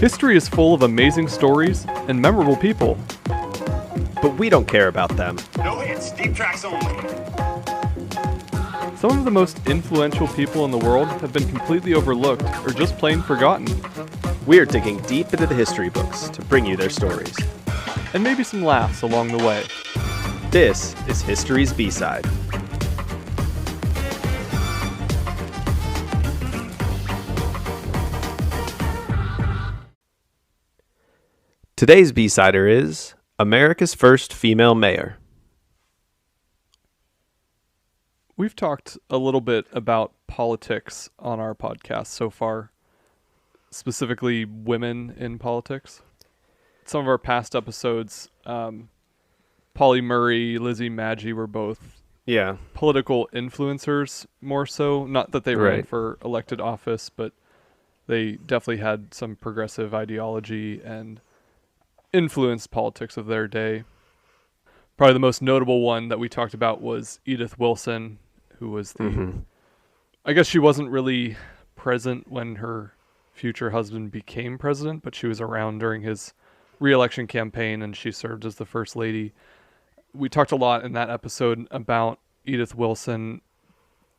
History is full of amazing stories and memorable people. But we don't care about them. No hits, deep tracks only. Some of the most influential people in the world have been completely overlooked or just plain forgotten. We're digging deep into the history books to bring you their stories. And maybe some laughs along the way. This is History's B-Side. Today's B-Sider is America's first female mayor. We've talked a little bit about politics on our podcast so far, specifically women in politics. Some of our past episodes, Polly Murray, Lizzie Maggi were both political influencers more so. Not that they ran for elected office, but they definitely had some progressive ideology and influenced politics of their day. Probably the most notable one that we talked about was Edith Wilson, who was the... I guess she wasn't really present when her future husband became president, but she was around during his re-election campaign, and she served as the first lady. We talked a lot in that episode about Edith Wilson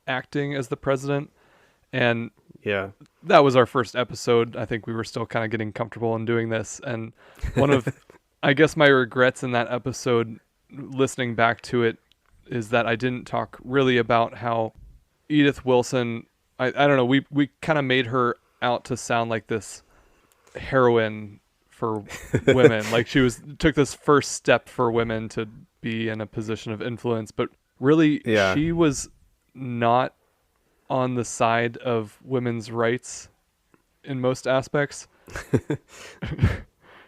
acting as the president, and that was our first episode. I think we were still kind of getting comfortable in doing this, and one of, I guess, my regrets in that episode, listening back to it, is that I didn't talk really about how Edith Wilson, I don't know, we kind of made her out to sound like this heroine for women. Like she took this first step for women to be in a position of influence, but really she was not on the side of women's rights in most aspects.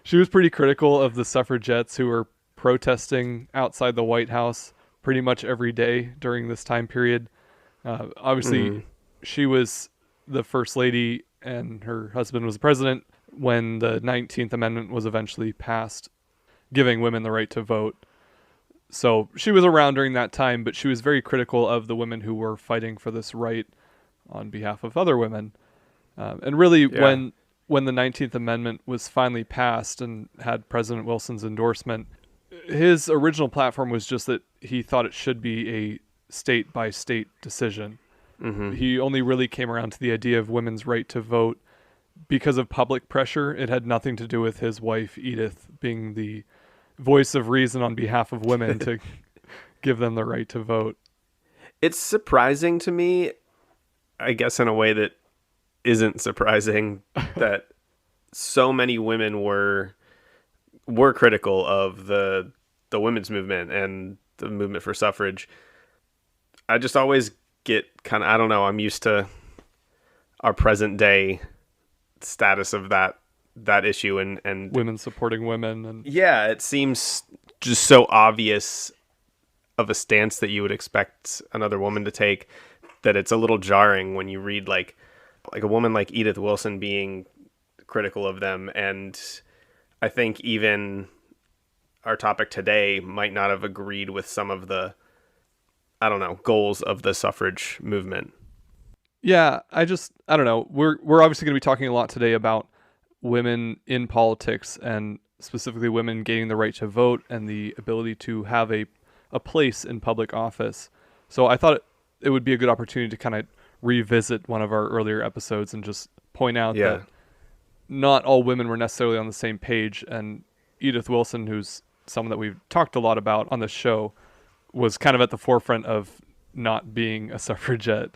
She was pretty critical of the suffragettes who were protesting outside the White House pretty much every day during this time period. Obviously, she was the first lady and her husband was the president when the 19th Amendment was eventually passed, giving women the right to vote. So she was around during that time, but she was very critical of the women who were fighting for this right on behalf of other women. And really, when the 19th Amendment was finally passed and had President Wilson's endorsement, his original platform was just that he thought it should be a state-by-state decision. He only really came around to the idea of women's right to vote because of public pressure. It had nothing to do with his wife, Edith, being the voice of reason on behalf of women to give them the right to vote. It's surprising to me, I guess in a way that isn't surprising, that so many women were critical of the women's movement and the movement for suffrage. I just always get kind of, I don't know, I'm used to our present day status of that issue and women supporting women. And it seems just so obvious of a stance that you would expect another woman to take that it's a little jarring when you read like a woman like Edith Wilson being critical of them. And I think even our topic today might not have agreed with some of the, I don't know, goals of the suffrage movement. Yeah, I don't know. We're obviously going to be talking a lot today about women in politics and specifically women gaining the right to vote and the ability to have a place in public office. So I thought it would be a good opportunity to kind of revisit one of our earlier episodes and just point out that not all women were necessarily on the same page. And Edith Wilson, who's someone that we've talked a lot about on the show, was kind of at the forefront of not being a suffragette.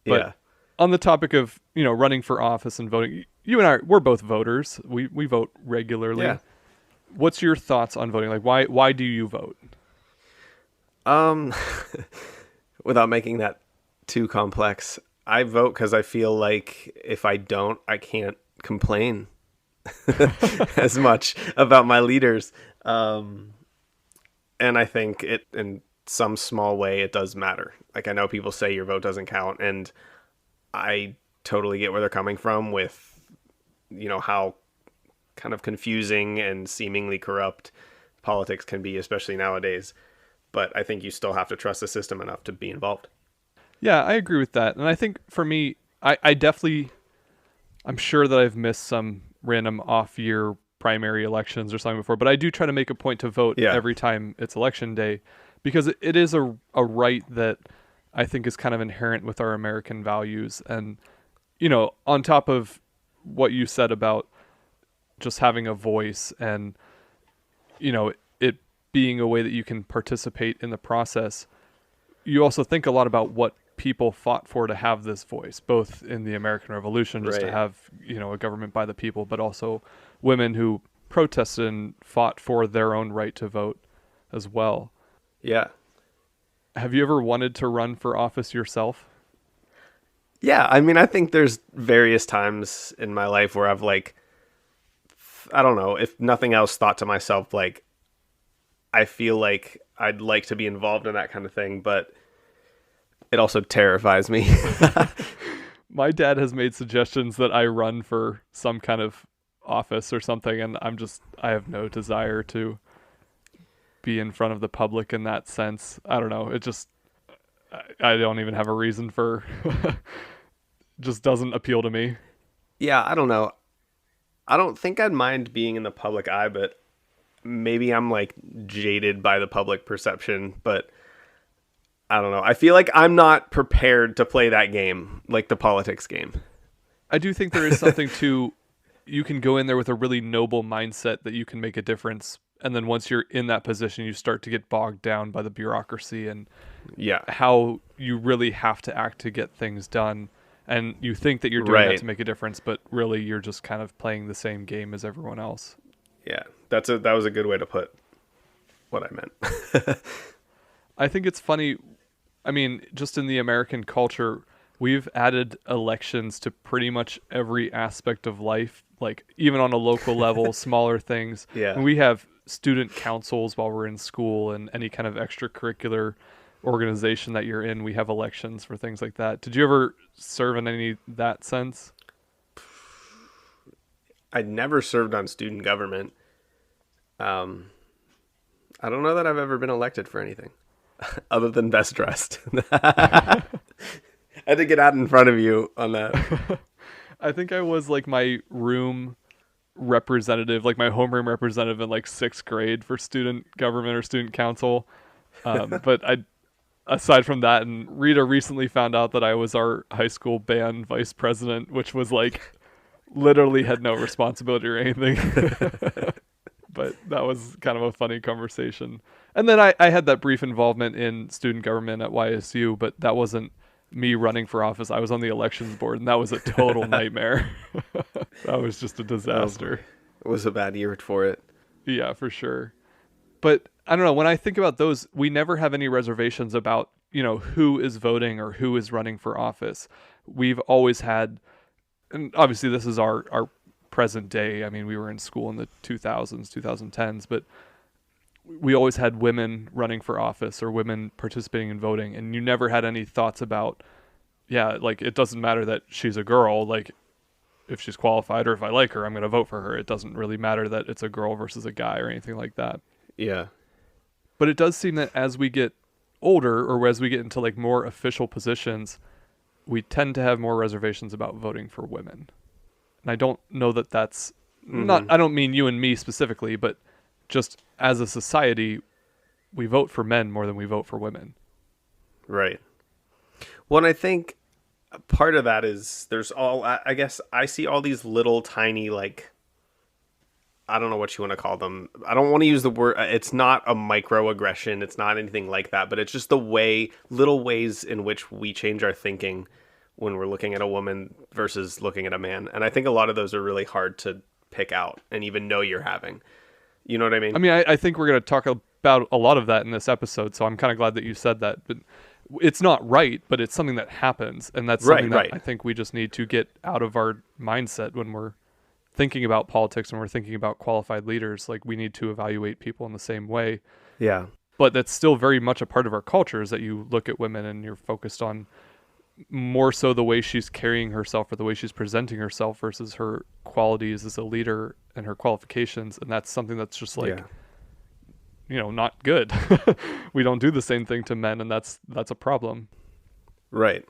But on the topic of, running for office and voting, you and I, we're both voters. We vote regularly. Yeah. What's your thoughts on voting? Like, why do you vote? Without making that too complex, I vote because I feel like if I don't, I can't complain as much about my leaders. And I think it, in some small way, it does matter. Like, I know people say your vote doesn't count, and I totally get where they're coming from with, how kind of confusing and seemingly corrupt politics can be, especially nowadays. But I think you still have to trust the system enough to be involved. Yeah, I agree with that. And I think for me, I definitely, I'm sure that I've missed some random off-year primary elections or something before, but I do try to make a point to vote every time it's election day, because it is a right that I think is kind of inherent with our American values. And, on top of what you said about just having a voice and, it being a way that you can participate in the process, you also think a lot about what people fought for to have this voice, both in the American Revolution, just to have, a government by the people, but also women who protested and fought for their own right to vote as well. Yeah. Have you ever wanted to run for office yourself? Yeah. I mean, I think there's various times in my life where I've I don't know, if nothing else, thought to myself, I feel like I'd like to be involved in that kind of thing, but it also terrifies me. My dad has made suggestions that I run for some kind of office or something, and I have no desire to be in front of the public in that sense. I don't know. I don't even have a reason for, just doesn't appeal to me. Yeah, I don't know. I don't think I'd mind being in the public eye, but maybe I'm jaded by the public perception, but I don't know. I feel like I'm not prepared to play that game, the politics game. I do think there is something to, you can go in there with a really noble mindset that you can make a difference. And then once you're in that position, you start to get bogged down by the bureaucracy and how you really have to act to get things done. And you think that you're doing that to make a difference, but really you're just kind of playing the same game as everyone else. Yeah, that was a good way to put what I meant. I think it's funny. I mean, just in the American culture, we've added elections to pretty much every aspect of life, even on a local level, smaller things. Yeah. And we have student councils while we're in school, and any kind of extracurricular organization that you're in, we have elections for things like that. Did you ever serve in any that sense? I never served on student government. I don't know that I've ever been elected for anything other than best dressed. I had to get out in front of you on that. I think I was my room representative, my homeroom representative in 6th grade for student government or student council. But aside from that, and Rita recently found out that I was our high school band vice president, which was literally had no responsibility or anything. But that was kind of a funny conversation. And then I had that brief involvement in student government at YSU, but that wasn't me running for office. I was on the elections board, and that was a total nightmare. That was just a disaster. It was a bad year for it. Yeah, for sure. But I don't know, when I think about those, we never have any reservations about, who is voting or who is running for office. We've always had, and obviously this is our present day. I mean, we were in school in the 2000s, 2010s, but we always had women running for office or women participating in voting, and you never had any thoughts about, it doesn't matter that she's a girl, if she's qualified or if I like her, I'm going to vote for her. It doesn't really matter that it's a girl versus a guy or anything like that. Yeah. But it does seem that as we get older, or as we get into more official positions, we tend to have more reservations about voting for women. And I don't know that that's not, I don't mean you and me specifically, but just as a society, we vote for men more than we vote for women. Right. Well, and I think part of that is I guess I see all these little tiny, I don't know what you want to call them. I don't want to use the word, it's not a microaggression. It's not anything like that, but it's just little ways in which we change our thinking when we're looking at a woman versus looking at a man. And I think a lot of those are really hard to pick out and even know you're having. You know what I mean? I mean, I think we're going to talk about a lot of that in this episode, so I'm kind of glad that you said that. But it's not right, but it's something that happens, and that's something that I think we just need to get out of our mindset when we're thinking about politics and we're thinking about qualified leaders. We need to evaluate people in the same way. Yeah. But that's still very much a part of our culture, is that you look at women and you're focused on more so the way she's carrying herself or the way she's presenting herself versus her qualities as a leader and her qualifications. And that's something that's just not good. We don't do the same thing to men, and that's a problem. Right.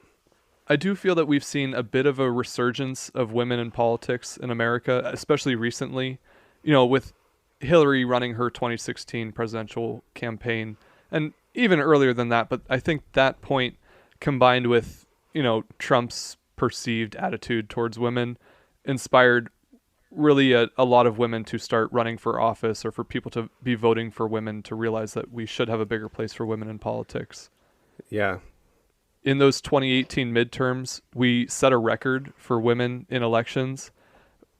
I do feel that we've seen a bit of a resurgence of women in politics in America, especially recently, with Hillary running her 2016 presidential campaign, and even earlier than that. But I think that point, combined with, Trump's perceived attitude towards women, inspired really a lot of women to start running for office, or for people to be voting for women, to realize that we should have a bigger place for women in politics. Yeah. In those 2018 midterms, we set a record for women in elections.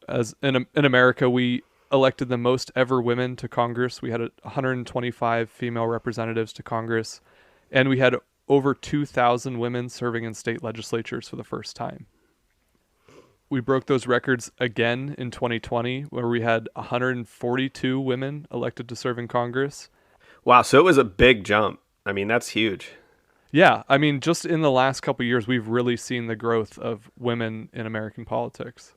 As in America, we elected the most ever women to Congress. We had 125 female representatives to Congress, and we had over 2,000 women serving in state legislatures for the first time. We broke those records again in 2020, where we had 142 women elected to serve in Congress. Wow, so it was a big jump. I mean, that's huge. Yeah, I mean, just in the last couple of years, we've really seen the growth of women in American politics.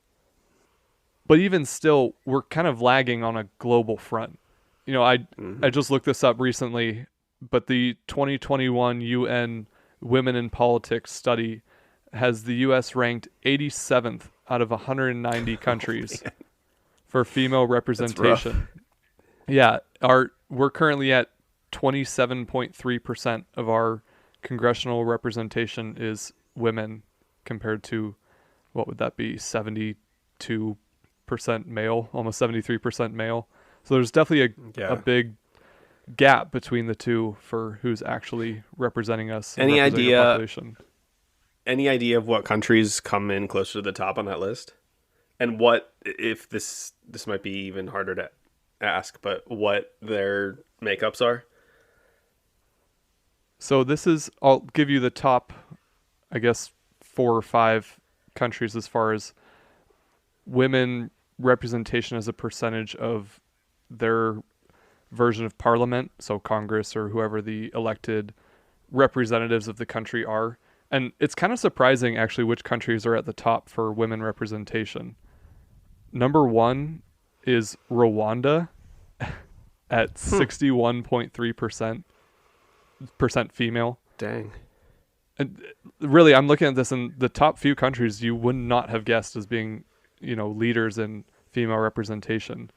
But even still, we're kind of lagging on a global front. I just looked this up recently, but the 2021 UN Women in Politics study has the U.S. ranked 87th out of 190 countries for female representation. Yeah, we're currently at 27.3% of our congressional representation is women, compared to, what would that be, 72% male, almost 73% male. So there's definitely a big gap between the two for who's actually representing us. Any idea of what countries come in closer to the top on that list? And what, if this might be even harder to ask, but what their makeups are? So I'll give you the top, I guess, 4 or 5 countries as far as women representation as a percentage of their version of parliament, so Congress or whoever the elected representatives of the country are. And it's kind of surprising, actually, which countries are at the top for women representation. Number 1 is Rwanda at 61.3% female. Dang. And really, I'm looking at this, and the top few countries you would not have guessed as being, leaders in female representation.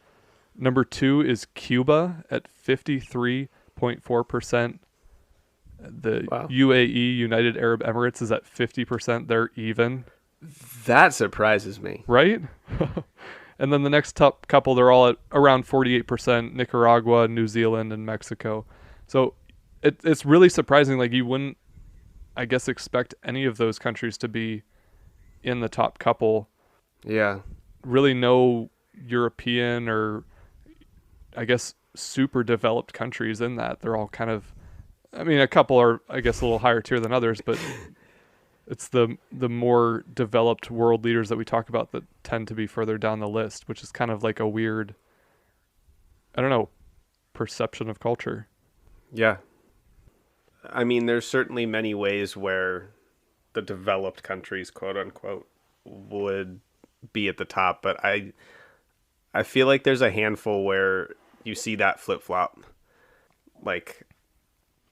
Number 2 is Cuba at 53.4%. The UAE, United Arab Emirates, is at 50%. They're even. That surprises me. Right? And then the next top couple, they're all at around 48%. Nicaragua, New Zealand, and Mexico. So it's really surprising. Like, you wouldn't, I guess, expect any of those countries to be in the top couple. Yeah. Really no European or, I guess, super developed countries in that. They're all kind of, I mean, a couple are, I guess, a little higher tier than others, but it's the more developed world leaders that we talk about that tend to be further down the list, which is kind of like a weird, I don't know, perception of culture. Yeah. I mean, there's certainly many ways where the developed countries, quote unquote, would be at the top, but I feel like there's a handful where you see that flip-flop. Like,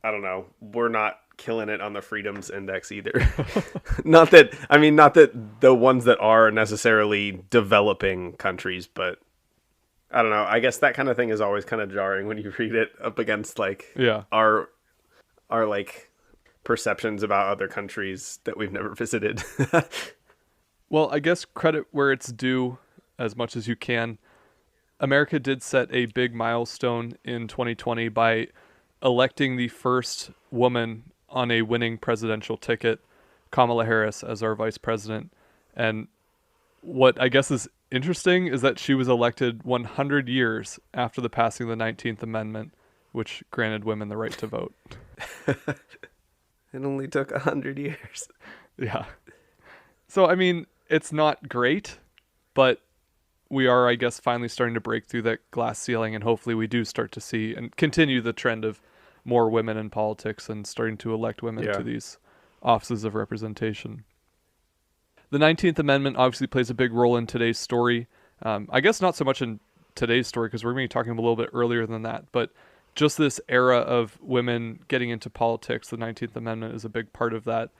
I don't know, we're not killing it on the freedoms index either. not that the ones that are necessarily developing countries, but I don't know. I guess that kind of thing is always kind of jarring when you read it up against our like perceptions about other countries that we've never visited. Well, I guess credit where it's due as much as you can. America did set a big milestone in 2020 by electing the first woman on a winning presidential ticket, Kamala Harris, as our vice president. And what I guess is interesting is that she was elected 100 years after the passing of the 19th Amendment, which granted women the right to vote. It only took 100 years. Yeah. So, I mean, it's not great, but we are, I guess, finally starting to break through that glass ceiling, and hopefully we do start to see and continue the trend of more women in politics and starting to elect women to these offices of representation. The 19th Amendment obviously plays a big role in today's story. I guess not so much in today's story, because we're going to be talking a little bit earlier than that, but just this era of women getting into politics, the 19th Amendment is a big part of that.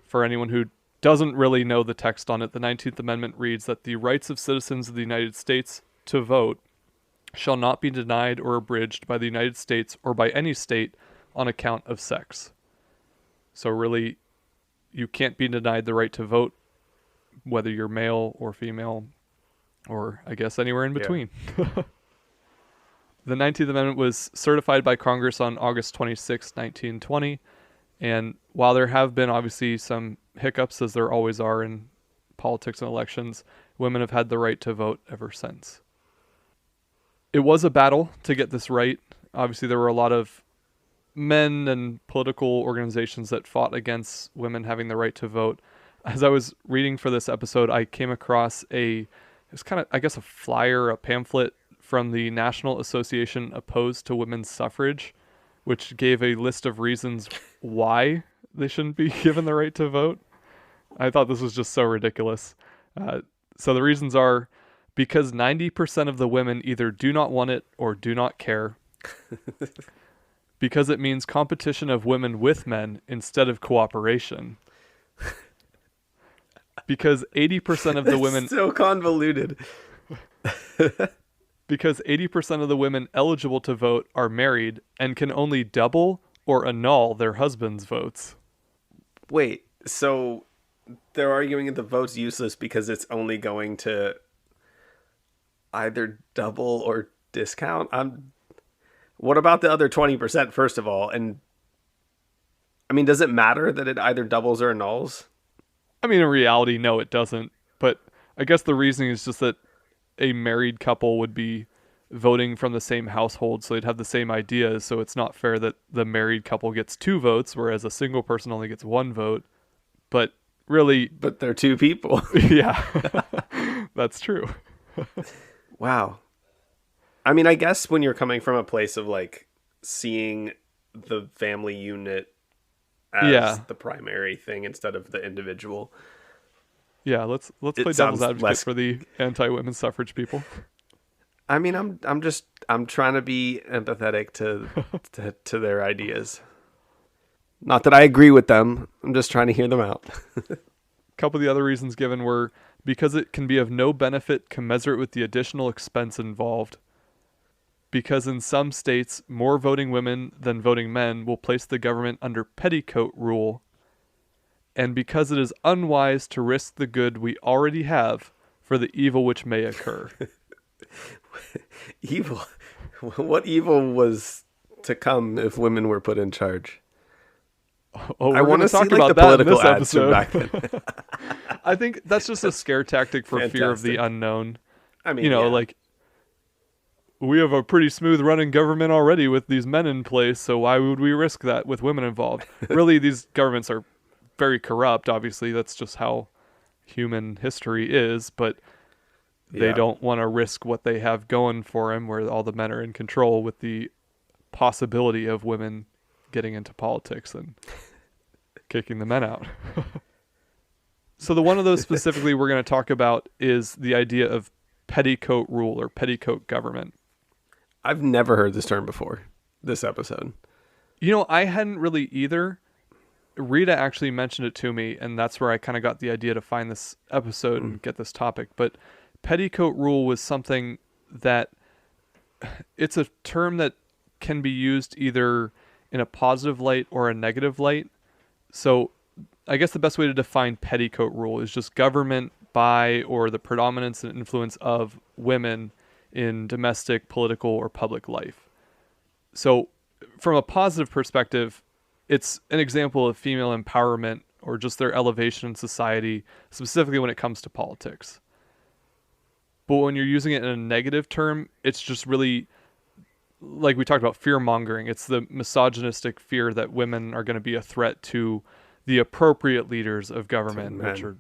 For anyone who doesn't really know the text on it, the 19th Amendment reads that the rights of citizens of the United States to vote shall not be denied or abridged by the United States or by any state on account of sex. So really, you can't be denied the right to vote, whether you're male or female, or I guess anywhere in between. Yeah. The 19th Amendment was certified by Congress on August 26, 1920. And while there have been obviously some hiccups, as there always are in politics and elections, women have had the right to vote ever since. It was a battle to get this right. Obviously, there were a lot of men and political organizations that fought against women having the right to vote. As I was reading for this episode, I came across it's kind of, I guess, a flyer, a pamphlet from the National Association Opposed to Women's Suffrage, which gave a list of reasons why they shouldn't be given the right to vote. I thought this was just so ridiculous. So the reasons are because 90% of the women either do not want it or do not care. Because it means competition of women with men instead of cooperation. Because 80% of the women... so convoluted. Because 80% of the women eligible to vote are married and can only double or annul their husband's votes. Wait, so they're arguing that the vote's useless because it's only going to either double or discount? What about the other 20%, first of all? And I mean, does it matter that it either doubles or annuls? I mean, in reality, no, it doesn't. But I guess the reasoning is just that a married couple would be voting from the same household, so they'd have the same ideas. So it's not fair that the married couple gets 2 votes, whereas a single person only gets 1 vote. But really... But they're 2 people. Yeah, that's true. Wow. I mean, I guess when you're coming from a place of like seeing the family unit as the primary thing instead of the individual. Yeah, let's play devil's advocate for the anti-women's suffrage people. I mean, I'm trying to be empathetic to their ideas. Not that I agree with them. I'm just trying to hear them out. A couple of the other reasons given were because it can be of no benefit commensurate with the additional expense involved. Because in some states, more voting women than voting men will place the government under Petticoat Rule. And because it is unwise to risk the good we already have for the evil which may occur. Evil? What evil was to come if women were put in charge? Oh, I want to talk see about the that in political this ads from episode. back then. I think that's just a scare tactic for fear of the Fantastic. unknown. I mean, like, we have a pretty smooth running government already with these men in place, so why would we risk that with women involved? Really, these governments are very corrupt. Obviously, that's just how human history is, but they don't want to risk what they have going for them, where all the men are in control, with the possibility of women getting into politics and kicking the men out. So the one of those specifically we're going to talk about is the idea of petticoat rule or petticoat government. I've never heard this term before this episode. I hadn't really either. Rita actually mentioned it to me, and that's where I kind of got the idea to find this episode and get this topic. But petticoat rule was something that it's a term that can be used either in a positive light or a negative light. So I guess the best way to define petticoat rule is just government by or the predominance and influence of women in domestic, political, or public life. So from a positive perspective, it's an example of female empowerment or just their elevation in society, specifically when it comes to politics. But when you're using it in a negative term, it's just really, like we talked about, fear-mongering. It's the misogynistic fear that women are going to be a threat to the appropriate leaders of government, which are,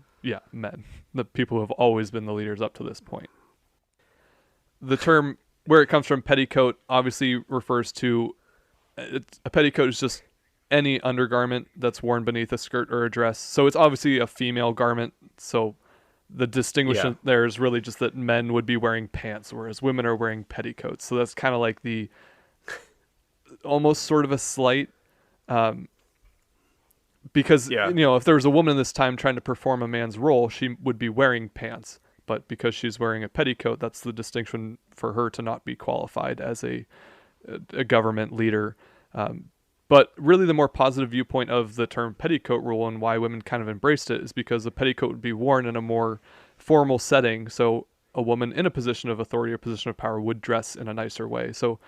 men. The people who have always been the leaders up to this point. The term, where it comes from, petticoat, obviously refers to, a petticoat is just any undergarment that's worn beneath a skirt or a dress. So it's obviously a female garment. So the distinction there is really just that men would be wearing pants, whereas women are wearing petticoats. So that's kind of like the almost sort of a slight because Yeah. if there was a woman in this time trying to perform a man's role, she would be wearing pants. But because she's wearing a petticoat, that's the distinction for her to not be qualified as a government leader. But really the more positive viewpoint of the term petticoat rule and why women kind of embraced it is because the petticoat would be worn in a more formal setting. So a woman in a position of authority or position of power would dress in a nicer way. So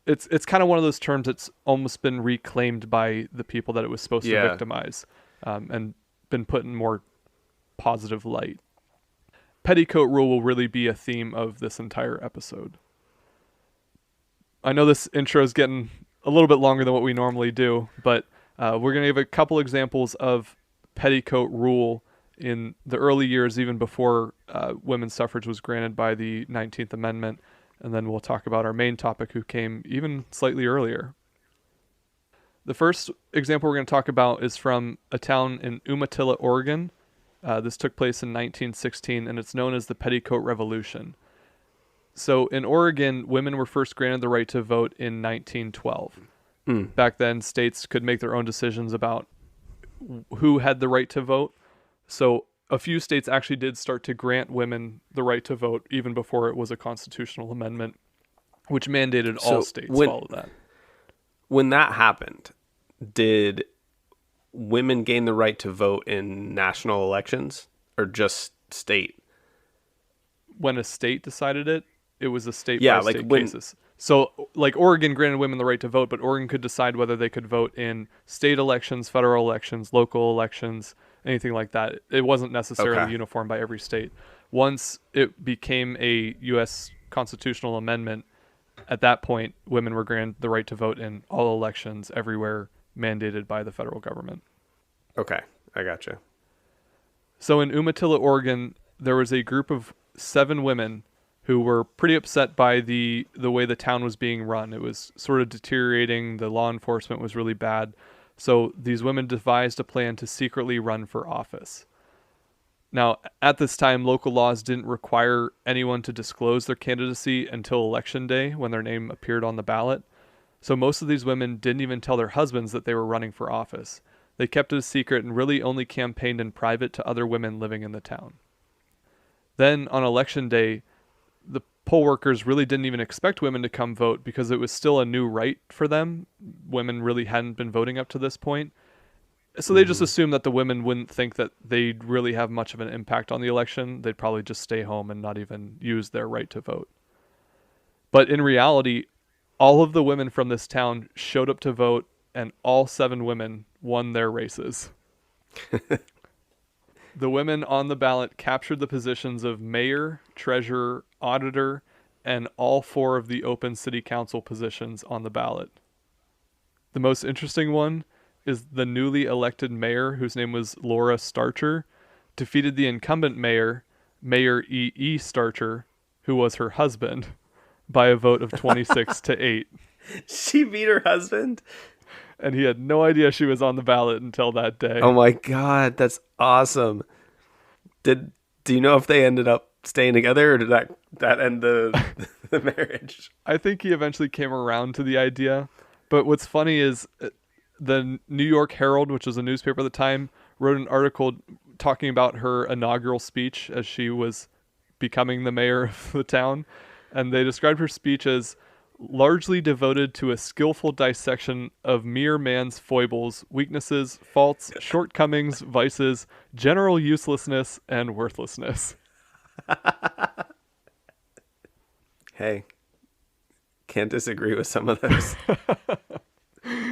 it's kind of one of those terms that's almost been reclaimed by the people that it was supposed to victimize, and been put in more positive light. Petticoat rule will really be a theme of this entire episode. I know this intro is getting a little bit longer than what we normally do, but we're going to give a couple examples of petticoat rule in the early years, even before women's suffrage was granted by the 19th Amendment. And then we'll talk about our main topic, who came even slightly earlier. The first example we're going to talk about is from a town in Umatilla, Oregon. This took place in 1916, and it's known as the Petticoat Revolution. So in Oregon, women were first granted the right to vote in 1912. Back then, states could make their own decisions about who had the right to vote. So a few states actually did start to grant women the right to vote even before it was a constitutional amendment, which mandated all states follow that. When that happened, did women gain the right to vote in national elections or just state? When a state decided it, it was a state Yeah, by like state when- cases. So like Oregon granted women the right to vote, but Oregon could decide whether they could vote in state elections, federal elections, local elections, anything like that. It wasn't necessarily uniform by every state. Once it became a U.S. constitutional amendment, at that point, women were granted the right to vote in all elections everywhere, mandated by the federal government. Okay, I gotcha. So in Umatilla, Oregon, there was a group of 7 women who were pretty upset by the way the town was being run. It was sort of deteriorating. The law enforcement was really bad. So these women devised a plan to secretly run for office. Now, at this time, local laws didn't require anyone to disclose their candidacy until Election Day, when their name appeared on the ballot. So most of these women didn't even tell their husbands that they were running for office. They kept it a secret and really only campaigned in private to other women living in the town. Then, on Election Day, the poll workers really didn't even expect women to come vote because it was still a new right for them. Women really hadn't been voting up to this point. So they just assumed that the women wouldn't think that they'd really have much of an impact on the election. They'd probably just stay home and not even use their right to vote. But in reality, all of the women from this town showed up to vote, and all 7 women won their races. The women on the ballot captured the positions of mayor, treasurer, auditor, and all 4 of the open city council positions on the ballot. The most interesting one is the newly elected mayor, whose name was Laura Starcher, defeated the incumbent mayor, Mayor E. Starcher, who was her husband, by a vote of 26 to 8. She beat her husband? And he had no idea she was on the ballot until that day. Oh my God, that's awesome. Do you know if they ended up staying together, or did that end the marriage? I think he eventually came around to the idea. But what's funny is the New York Herald, which was a newspaper at the time, wrote an article talking about her inaugural speech as she was becoming the mayor of the town. And they described her speech as largely devoted to a skillful dissection of mere man's foibles, weaknesses, faults, shortcomings, vices, general uselessness, and worthlessness. Hey, can't disagree with some of those.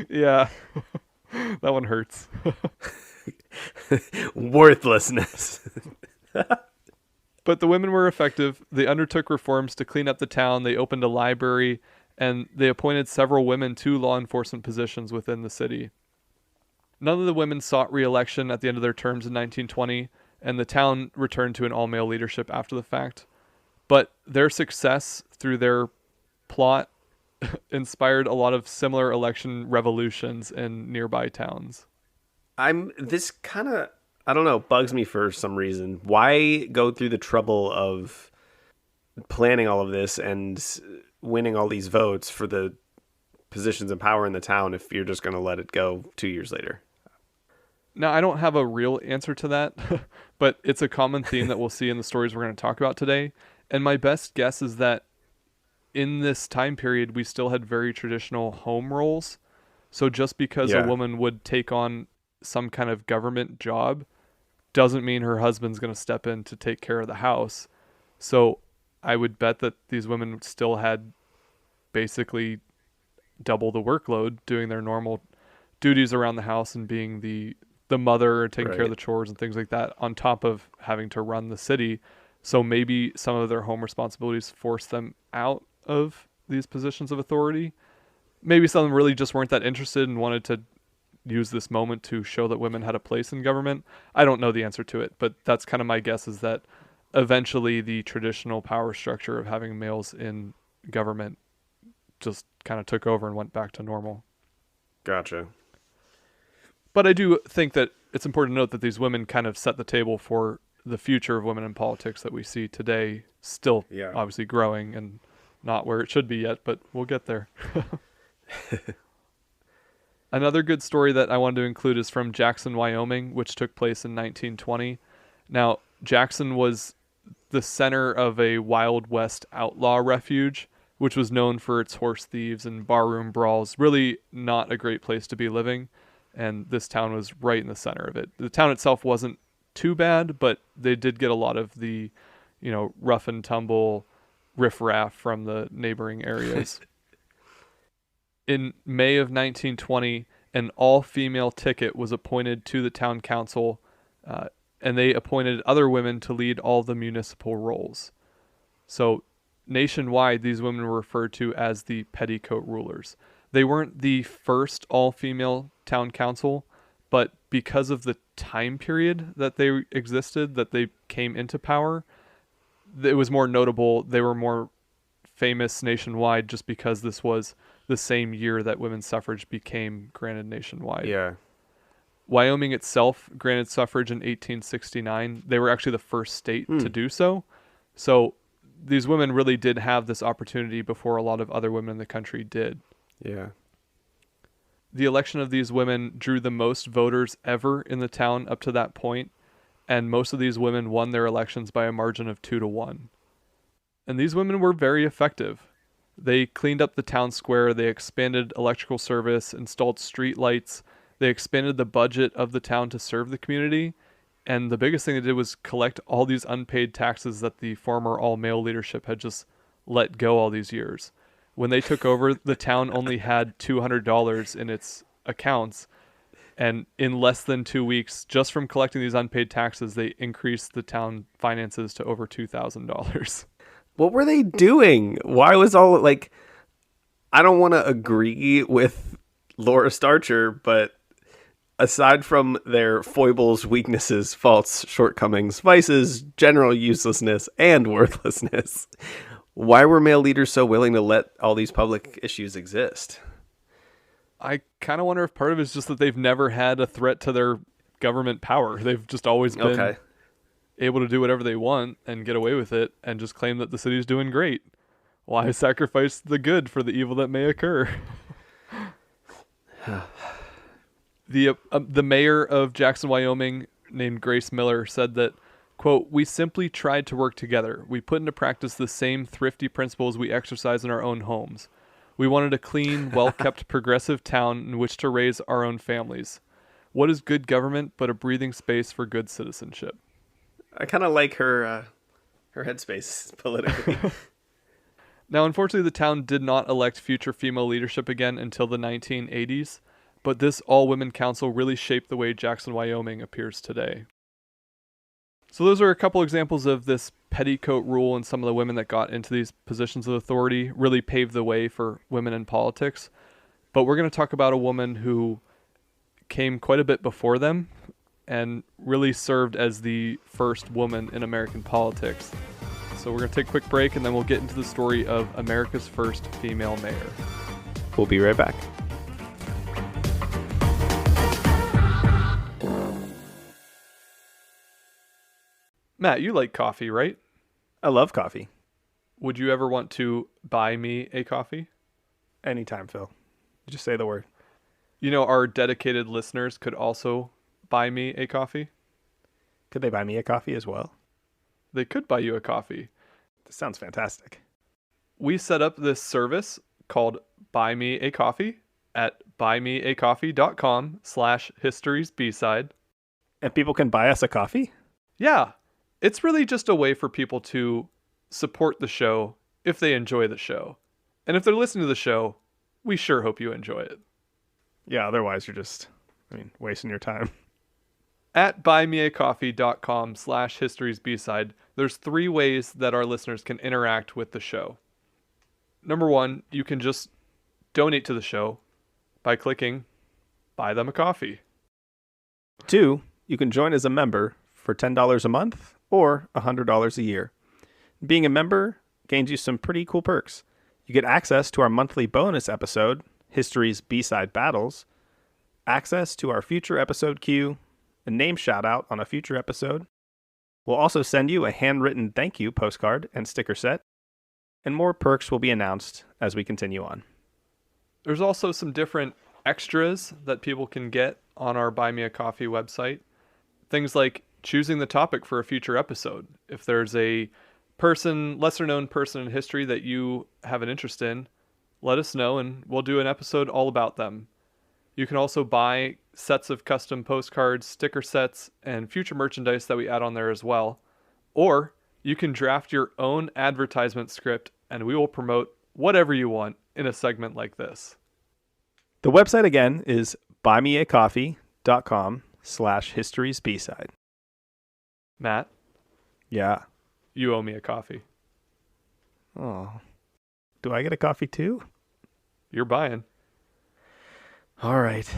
Yeah, that one hurts. Worthlessness. But the women were effective. They undertook reforms to clean up the town. They opened a library, and they appointed several women to law enforcement positions within the city. None of the women sought re-election at the end of their terms in 1920, and the town returned to an all-male leadership after the fact. But their success through their plot inspired a lot of similar election revolutions in nearby towns. This kind of, I don't know, bugs me for some reason. Why go through the trouble of planning all of this and winning all these votes for the positions of power in the town if you're just going to let it go 2 years later? Now, I don't have a real answer to that, but it's a common theme that we'll see in the stories we're going to talk about today. And my best guess is that in this time period, we still had very traditional home roles. So just because a Yeah. woman would take on some kind of government job doesn't mean her husband's going to step in to take care of the house. So I would bet that these women still had basically double the workload doing their normal duties around the house and being the mother, taking care of Right. the chores and things like that, on top of having to run the city. So maybe some of their home responsibilities forced them out of these positions of authority. Maybe some of them really just weren't that interested and wanted to use this moment to show that women had a place in government. I don't know the answer to it, but that's kind of my guess, is that eventually the traditional power structure of having males in government just kind of took over and went back to normal. Gotcha. But I do think that it's important to note that these women kind of set the table for the future of women in politics that we see today, still Yeah. obviously growing and not where it should be yet, but we'll get there. Another good story that I wanted to include is from Jackson, Wyoming, which took place in 1920. Now, Jackson was the center of a Wild West outlaw refuge, which was known for its horse thieves and barroom brawls. Really not a great place to be living. And this town was right in the center of it. The town itself wasn't too bad, but they did get a lot of the, rough and tumble riffraff from the neighboring areas. In May of 1920, an all-female ticket was appointed to the town council, and they appointed other women to lead all the municipal roles. So nationwide, these women were referred to as the Petticoat Rulers. They weren't the first all-female town council, but because of the time period that they existed, that they came into power, it was more notable. They were more famous nationwide just because this was the same year that women's suffrage became granted nationwide. Yeah. Wyoming itself granted suffrage in 1869. They were actually the first state to do so. So these women really did have this opportunity before a lot of other women in the country did. Yeah. The election of these women drew the most voters ever in the town up to that point, and most of these women won their elections by a margin of 2-1. And these women were very effective. They cleaned up the town square, they expanded electrical service, installed street lights, they expanded the budget of the town to serve the community, and the biggest thing they did was collect all these unpaid taxes that the former all-male leadership had just let go all these years. When they took over, the town only had $200 in its accounts, and in less than 2 weeks, just from collecting these unpaid taxes, they increased the town finances to over $2,000. What were they doing? Why was all like, I don't want to agree with Laura Starcher, but aside from their foibles, weaknesses, faults, shortcomings, vices, general uselessness, and worthlessness, why were male leaders so willing to let all these public issues exist? I kind of wonder if part of it is just that they've never had a threat to their government power. They've just always been able to do whatever they want and get away with it and just claim that the city's doing great. Why sacrifice the good for the evil that may occur? The mayor of Jackson, Wyoming, named Grace Miller, said that, quote, "We simply tried to work together. We put into practice the same thrifty principles we exercise in our own homes. We wanted a clean, well-kept, progressive town in which to raise our own families. What is good government but a breathing space for good citizenship?" I kind of like her headspace politically. Now, unfortunately, the town did not elect future female leadership again until the 1980s, but this all-women council really shaped the way Jackson, Wyoming appears today. So those are a couple examples of this petticoat rule, and some of the women that got into these positions of authority really paved the way for women in politics. But we're going to talk about a woman who came quite a bit before them and really served as the first woman in American politics. So we're going to take a quick break, and then we'll get into the story of America's first female mayor. We'll be right back. Matt, you like coffee, right? I love coffee. Would you ever want to buy me a coffee? Anytime, Phil. Just say the word. You know, our dedicated listeners could also buy me a coffee. Could they buy me a coffee as well? They could buy you a coffee. This sounds fantastic. We set up this service called Buy Me a Coffee at buymeacoffee.com/historiesbside. And people can buy us a coffee? Yeah, it's really just a way for people to support the show if they enjoy the show. And if they're listening to the show, we sure hope you enjoy it. Yeah, otherwise you're just, wasting your time. At buymeacoffee.com/historiesbside, there's 3 ways that our listeners can interact with the show. Number 1, you can just donate to the show by clicking Buy Them a Coffee. 2, you can join as a member for $10 a month or $100 a year. Being a member gains you some pretty cool perks. You get access to our monthly bonus episode, History's B-Side Battles, access to our future episode queue, a name shout-out on a future episode. We'll also send you a handwritten thank you postcard and sticker set, and more perks will be announced as we continue on. There's also some different extras that people can get on our Buy Me a Coffee website. Things like choosing the topic for a future episode. If there's a lesser known person in history that you have an interest in, let us know and we'll do an episode all about them. You can also buy sets of custom postcards, sticker sets, and future merchandise that we add on there as well. Or you can draft your own advertisement script and we will promote whatever you want in a segment like this. The website again is buymeacoffee.com/historiesbside. Matt, Yeah. you owe me a coffee. Oh. Do I get a coffee too? You're buying. All right.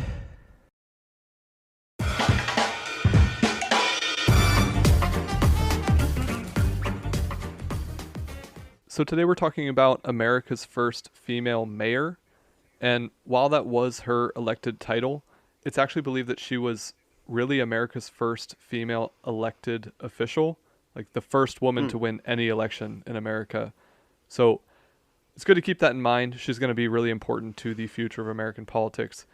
So today we're talking about America's first female mayor. And while that was her elected title, it's actually believed that she was really America's first female elected official, like the first woman to win any election in America. So it's good to keep that in mind. She's going to be really important to the future of American politics.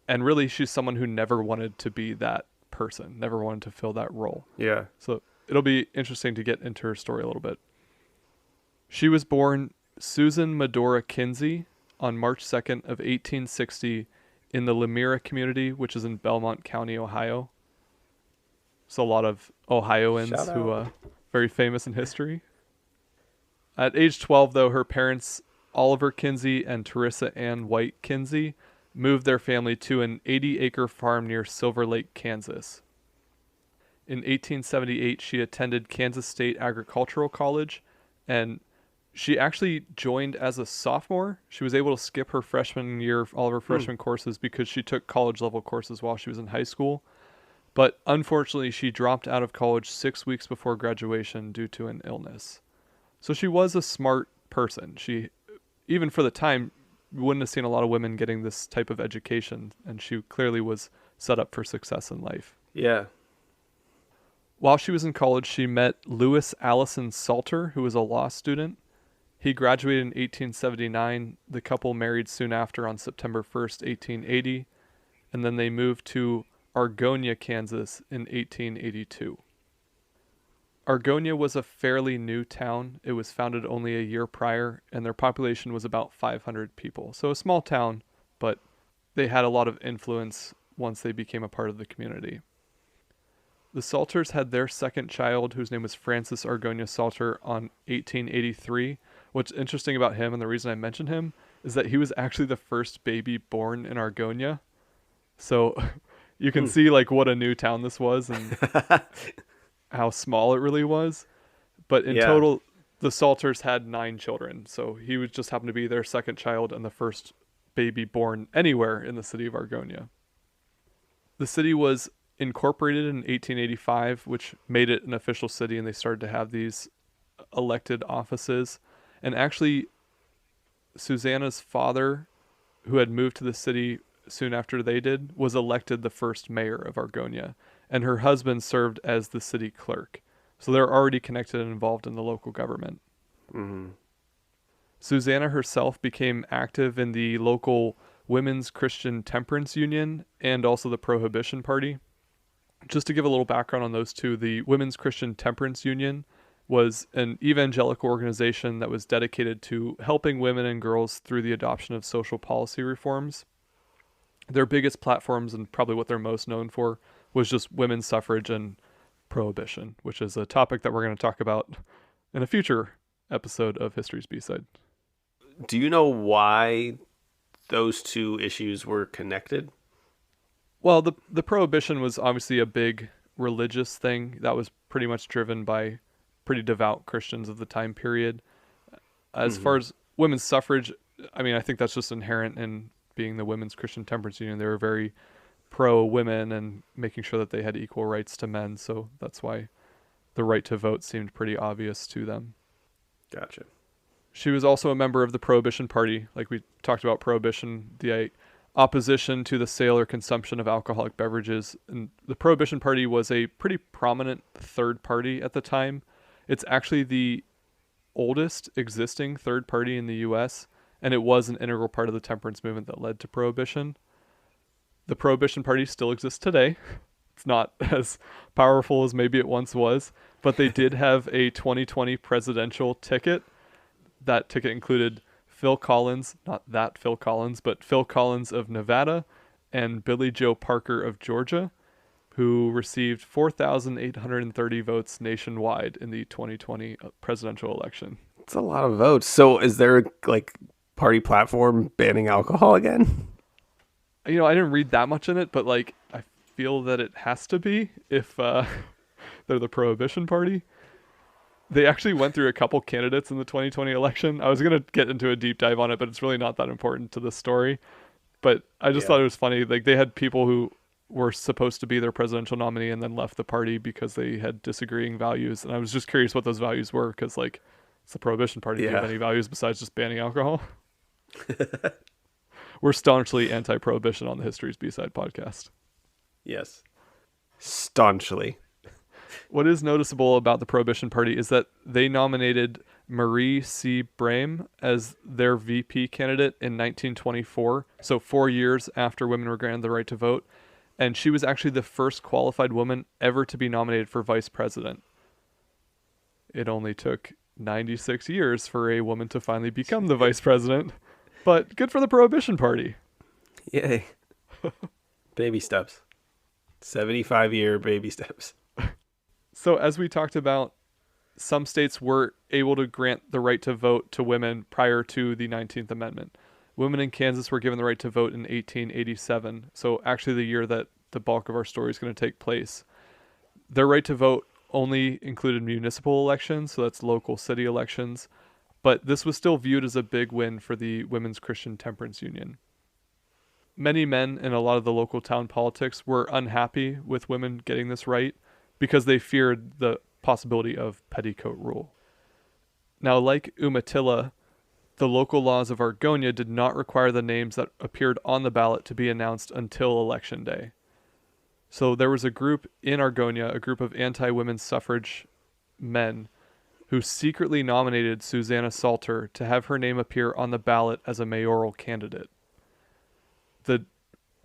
And really, she's someone who never wanted to be that person, never wanted to fill that role. Yeah. So it'll be interesting to get into her story a little bit. She was born Susan Medora Kinsey on March 2nd of 1860 in the Lemira community, which is in Belmont County, Ohio. So a lot of Ohioans Shout who out. very famous in history. At age 12, though, her parents, Oliver Kinsey and Teresa Ann White Kinsey, moved their family to an 80-acre farm near Silver Lake, Kansas. In 1878, she attended Kansas State Agricultural College, and she actually joined as a sophomore. She was able to skip her freshman year, all of her freshman courses, because she took college-level courses while she was in high school. But unfortunately, she dropped out of college 6 weeks before graduation due to an illness. So she was a smart person. She, even for the time, wouldn't have seen a lot of women getting this type of education, and she clearly was set up for success in life. Yeah. While she was in college, she met Lewis Allison Salter, who was a law student. He graduated in 1879. The couple married soon after on September 1st, 1880, and then they moved to Argonia, Kansas in 1882. Argonia was a fairly new town. It was founded only a year prior, and their population was about 500 people. So a small town, but they had a lot of influence once they became a part of the community. The Salters had their second child, whose name was Francis Argonia Salter, on 1883. What's interesting about him, and the reason I mention him, is that he was actually the first baby born in Argonia. So you can see like what a new town this was and how small it really was. But in total, the Salters had 9 children. So he was just happened to be their second child and the first baby born anywhere in the city of Argonia. The city was incorporated in 1885, which made it an official city, and they started to have these elected offices. And actually, Susanna's father, who had moved to the city soon after they did, was elected the first mayor of Argonia, and her husband served as the city clerk. So they're already connected and involved in the local government. Mm-hmm. Susanna herself became active in the local Women's Christian Temperance Union and also the Prohibition Party. Just to give a little background on those two, the Women's Christian Temperance Union was an evangelical organization that was dedicated to helping women and girls through the adoption of social policy reforms. Their biggest platforms, and probably what they're most known for, was just women's suffrage and prohibition, which is a topic that we're going to talk about in a future episode of History's B-Side. Do you know why those two issues were connected? Well, the prohibition was obviously a big religious thing that was pretty much driven by pretty devout Christians of the time period. As far as women's suffrage, I mean, I think that's just inherent in being the Women's Christian Temperance Union. They were very pro-women and making sure that they had equal rights to men, so that's why the right to vote seemed pretty obvious to them. Gotcha. She was also a member of the Prohibition Party. Like we talked about prohibition, the opposition to the sale or consumption of alcoholic beverages. And the Prohibition Party was a pretty prominent third party at the time. It's actually the oldest existing third party in the U.S., and it was an integral part of the temperance movement that led to prohibition. The Prohibition Party still exists today. It's not as powerful as maybe it once was, but they did have a 2020 presidential ticket. That ticket included Phil Collins, not that Phil Collins, but Phil Collins of Nevada and Billy Joe Parker of Georgia, who received 4,830 votes nationwide in the 2020 presidential election. It's a lot of votes. So is there like party platform banning alcohol again? You know, I didn't read that much in it, but like I feel that it has to be if they're the Prohibition Party. They actually went through a couple candidates in the 2020 election. I was going to get into a deep dive on it, but it's really not that important to the story. But I just thought it was funny. Like they had people who were supposed to be their presidential nominee and then left the party because they had disagreeing values. And I was just curious what those values were because like it's the Prohibition Party. Do you have any values besides just banning alcohol? We're staunchly anti-prohibition on the History's B-Side podcast. Yes. Staunchly. What is noticeable about the Prohibition Party is that they nominated Marie C. Brame as their VP candidate in 1924, so 4 years after women were granted the right to vote, and she was actually the first qualified woman ever to be nominated for vice president. It only took 96 years for a woman to finally become the vice president, but good for the Prohibition Party. Yay. Baby steps. 75-year baby steps. So as we talked about, some states were able to grant the right to vote to women prior to the 19th Amendment. Women in Kansas were given the right to vote in 1887, so actually the year that the bulk of our story is going to take place. Their right to vote only included municipal elections, so that's local city elections, but this was still viewed as a big win for the Women's Christian Temperance Union. Many men in a lot of the local town politics were unhappy with women getting this right, because they feared the possibility of Petticoat Rule. Now, like Umatilla, the local laws of Argonia did not require the names that appeared on the ballot to be announced until Election Day. So there was a group in Argonia, a group of anti-women's suffrage men, who secretly nominated Susanna Salter to have her name appear on the ballot as a mayoral candidate. The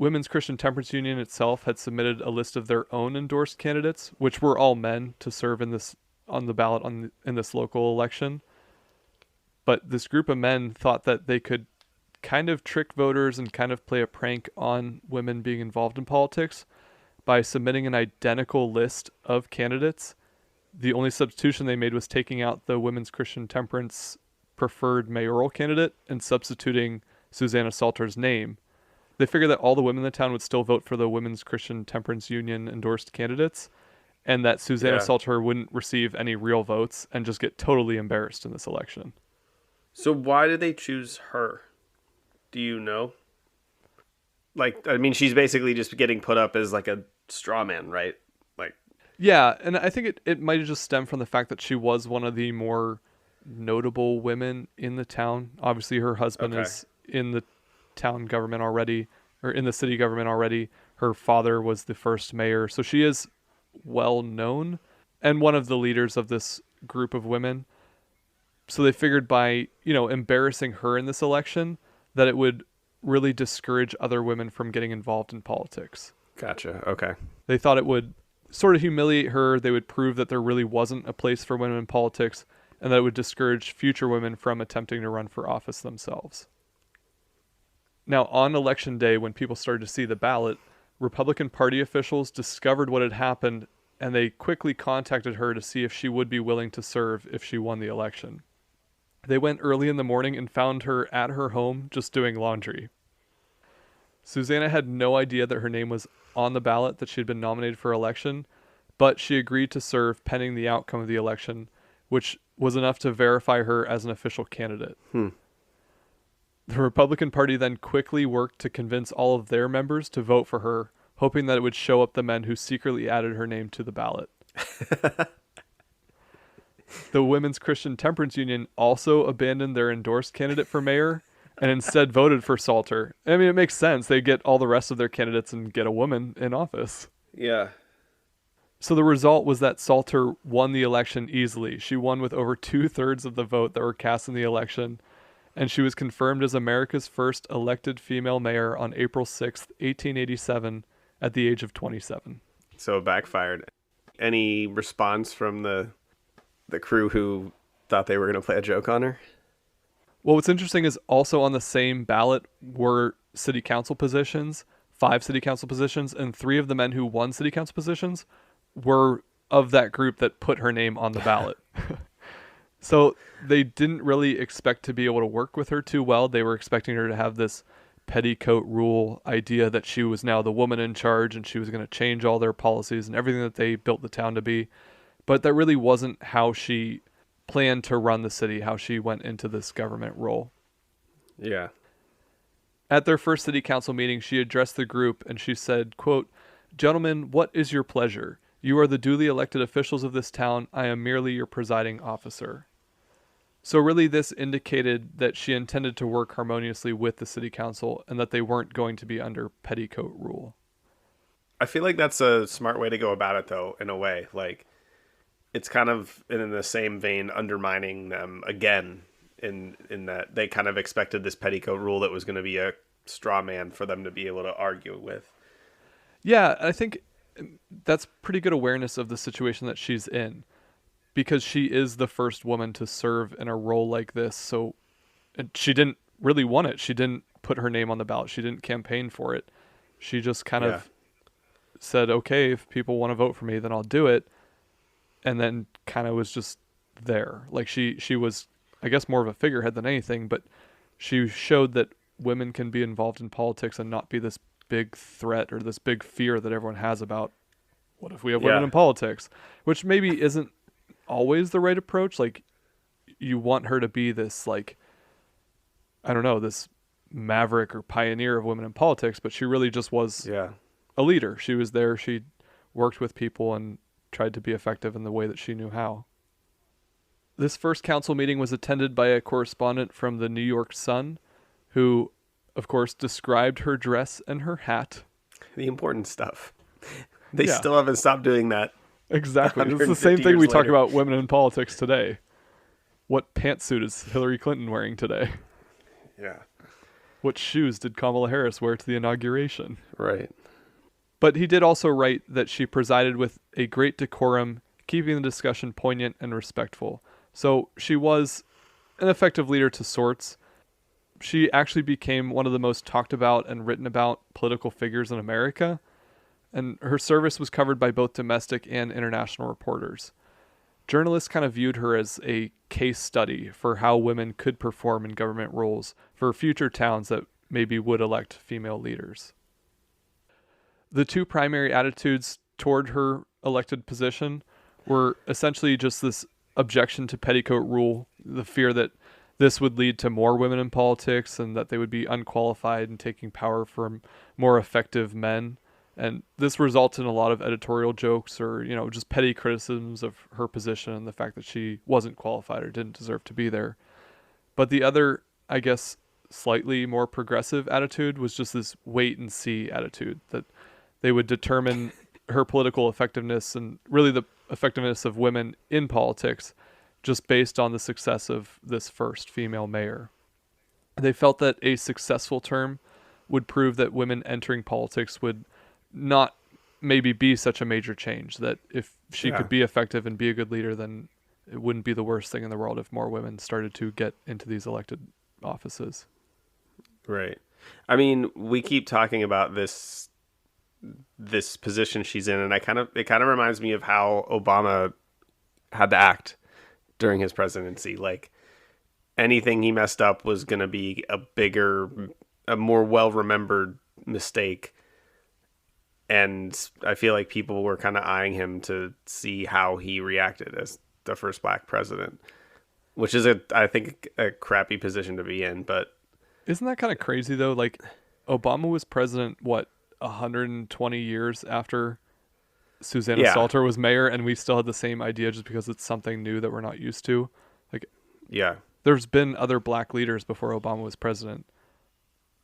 Women's Christian Temperance Union itself had submitted a list of their own endorsed candidates, which were all men, to serve in this on the ballot in this local election. But this group of men thought that they could kind of trick voters and kind of play a prank on women being involved in politics by submitting an identical list of candidates. The only substitution they made was taking out the Women's Christian Temperance preferred mayoral candidate and substituting Susanna Salter's name. They figured that all the women in the town would still vote for the Women's Christian Temperance Union endorsed candidates, and that Susanna Salter wouldn't receive any real votes and just get totally embarrassed in this election. So why did they choose her? Do you know? Like, I mean, she's basically just getting put up as like a straw man, right? Like, yeah, and I think it might have just stemmed from the fact that she was one of the more notable women in the town. Obviously, her husband is in the town government already, or in the city government already. Her father was the first mayor, so she is well known and one of the leaders of this group of women. So they figured by, embarrassing her in this election that it would really discourage other women from getting involved in politics. gotcha. Okay. They thought it would sort of humiliate her. They would prove that there really wasn't a place for women in politics, and that it would discourage future women from attempting to run for office themselves. Now, on election day, when people started to see the ballot, Republican Party officials discovered what had happened, and they quickly contacted her to see if she would be willing to serve if she won the election. They went early in the morning and found her at her home just doing laundry. Susanna had no idea that her name was on the ballot, that she had been nominated for election, but she agreed to serve pending the outcome of the election, which was enough to verify her as an official candidate. The Republican Party then quickly worked to convince all of their members to vote for her, hoping that it would show up the men who secretly added her name to the ballot. The Women's Christian Temperance Union also abandoned their endorsed candidate for mayor and instead voted for Salter. I mean, it makes sense. They get all the rest of their candidates and get a woman in office. Yeah. So the result was that Salter won the election easily. She won with over 2/3 of the vote that were cast in the election, and she was confirmed as America's first elected female mayor on April 6th, 1887, at the age of 27. So it backfired. Any response from the crew who thought they were going to play a joke on her? Well, what's interesting is also on the same ballot were city council positions, 5 city council positions, and 3 of the men who won city council positions were of that group that put her name on the ballot. So they didn't really expect to be able to work with her too well. They were expecting her to have this Petticoat Rule idea that she was now the woman in charge and she was going to change all their policies and everything that they built the town to be. But that really wasn't how she planned to run the city, how she went into this government role. Yeah. At their first city council meeting, she addressed the group and she said, quote, "Gentlemen, what is your pleasure? You are the duly elected officials of this town. I am merely your presiding officer." So really this indicated that she intended to work harmoniously with the city council and that they weren't going to be under Petticoat Rule. I feel like that's a smart way to go about it, though, in a way. Like, it's kind of in the same vein undermining them again in that they kind of expected this Petticoat Rule that was going to be a straw man for them to be able to argue with. Yeah, I think that's pretty good awareness of the situation that she's in, because she is the first woman to serve in a role like this. So and she didn't really want it. She didn't put her name on the ballot. She didn't campaign for it. She just kind of said, okay, if people want to vote for me, then I'll do it. And then kind of was just there. Like she was, I guess, more of a figurehead than anything, but she showed that women can be involved in politics and not be this big threat or this big fear that everyone has about what if we have women in politics, which maybe isn't always the right approach. Like, you want her to be this, like, I don't know, this maverick or pioneer of women in politics, but she really just was a leader. She was there. She worked with people and tried to be effective in the way that she knew how. This first council meeting was attended by a correspondent from the New York Sun, who, of course, described her dress and her hat. The important stuff. They still haven't stopped doing that. Exactly. It's the same thing we talk about women in politics today. What pantsuit is Hillary Clinton wearing today? Yeah. What shoes did Kamala Harris wear to the inauguration? Right. But he did also write that she presided with a great decorum, keeping the discussion poignant and respectful. So she was an effective leader to sorts. She actually became one of the most talked about and written about political figures in America, and her service was covered by both domestic and international reporters. Journalists kind of viewed her as a case study for how women could perform in government roles for future towns that maybe would elect female leaders. The 2 primary attitudes toward her elected position were essentially just this objection to Petticoat Rule, the fear that this would lead to more women in politics and that they would be unqualified and taking power from more effective men. And this resulted in a lot of editorial jokes or, just petty criticisms of her position and the fact that she wasn't qualified or didn't deserve to be there. But the other, I guess, slightly more progressive attitude was just this wait and see attitude, that they would determine her political effectiveness and really the effectiveness of women in politics just based on the success of this first female mayor. They felt that a successful term would prove that women entering politics would not maybe be such a major change, that if she could be effective and be a good leader, then it wouldn't be the worst thing in the world if more women started to get into these elected offices. Right. I mean, we keep talking about this position she's in, and it kind of reminds me of how Obama had to act during his presidency. Like, anything he messed up was going to be a more well-remembered mistake. And I feel like people were kind of eyeing him to see how he reacted as the first black president, which is I think a crappy position to be in. But isn't that kind of crazy though? Like, Obama was president, 120 years after Susanna Salter was mayor, and we still had the same idea just because it's something new that we're not used to. Like, there's been other black leaders before Obama was president.